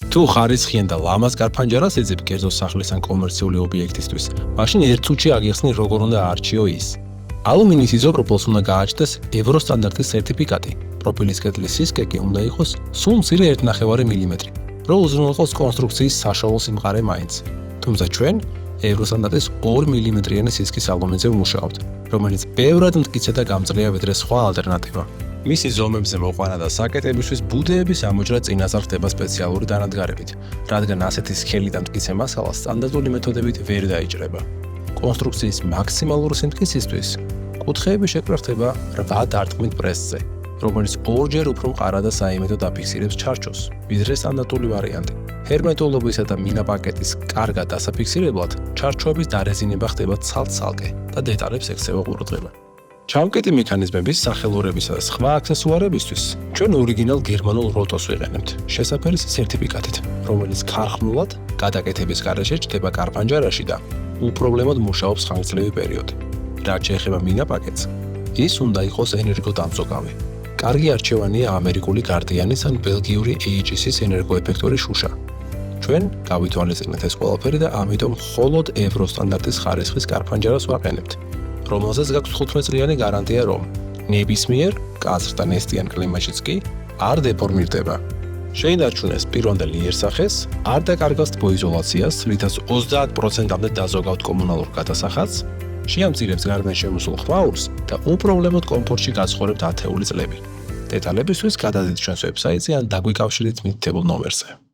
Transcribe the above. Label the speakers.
Speaker 1: თუ ხარისხიან და ლამაზ გარფანჯარას ეძებ კერძო სახლის ან კომერციული ობიექტისთვის, მაშინ ერთ წუთში აგიხსნი როგორ უნდა აარჩიო ის. ალუმინის იზოპროპილს უნდა გააჩნდეს ევრო სტანდარტის სერტიფიკატი. პროფილის კედლის სისქე კი უნდა იყოს სულ მცირე 1.5 მილიმეტრი, რომ უზრუნველყოს კონსტრუქციის საშუალო სიმყარე მაინც. თუმცა ჩვენ ევრო სტანდარტის 2 მილიმეტრიანი სისქის ალუმინზე ვმუშაობთ, რომელიც ბევრად მტკიცე და გამძლეა ვიდრე სხვა ალტერნატივა. მისი ზომებზე მოყვანა და საკეტებისთვის ბუდეების ამოჭრა წინასწარ ხდება სპეციალური დანადგარებით, რადგან ასეთი სქელი და მტკიცე მასალა სტანდარტული მეთოდებით ვერ დაიჭრება. კონსტრუქციის მაქსიმალური სიმტკიცისთვის კუთხეები შეკრა ხდება 8 დარტყმით პრესზე, რომელიც ორჯერ უფრო მყარა და საიმედო დაფიქსირებს ჩარჩოს, ვიდრე სტანდარტული ვარიანტი. ჰერმეტულობისა და მინაპაკეტის კარგად დასაფიქსირებლად ჩარჩოების დარეზინება ხდება ცალ-ცალკე და დეტალებს ექცევა ყურადღება. ჩამკეტი მექანიზმების, სახელურებისა და სხვა აქსესუარებისთვის ჩვენ ორიგინალ გერმანულ როტოს ვიყენებთ, შესაფერის სერტიფიკატით, რომელიც ქარხნულად გადაკეთების გარეშე ჩდება კარფანჯარაში და უპრობლემოდ მუშაობს ხანგრძლივი პერიოდი. რაც შეეხება მინაპაკეტს, ის უნდა იყოს ენერგოდამზოგავი. კარგი არჩევანია ამერიკული გარდიანის ან ბელგიური AGS-ის ენერგოეფექტური შუშა. ჩვენ გავითვალისწინეთ ეს ყველაფერი და ამიტომ მხოლოდ ევრო სტანდარტის ხარისხის კარფანჯარას ვაყენებთ, რომელზეც გაქვს 15 წლიანი გარანტია, რომ ნებისმიერ კაცრ და ნესტიან კლიმატშიც კი არ დეფორმირდება. შეინარჩუნეს პირვანდელი იერსახეს, არ დაკარგავს თბოიზოლაციას, რითაც 30%-მდე დაზოგავთ კომუნალურ გადასახადს, შეამცირებს გარდან შემოსულ ხვაურს და უპრობლემოდ კომფორტში გაცხოვრებთ ათეული წლები. დეტალებისთვის გადადეთ ჩვენს ვებსაიტზე ან დაგვიკავშირეთ მითითებულ ნომერზე.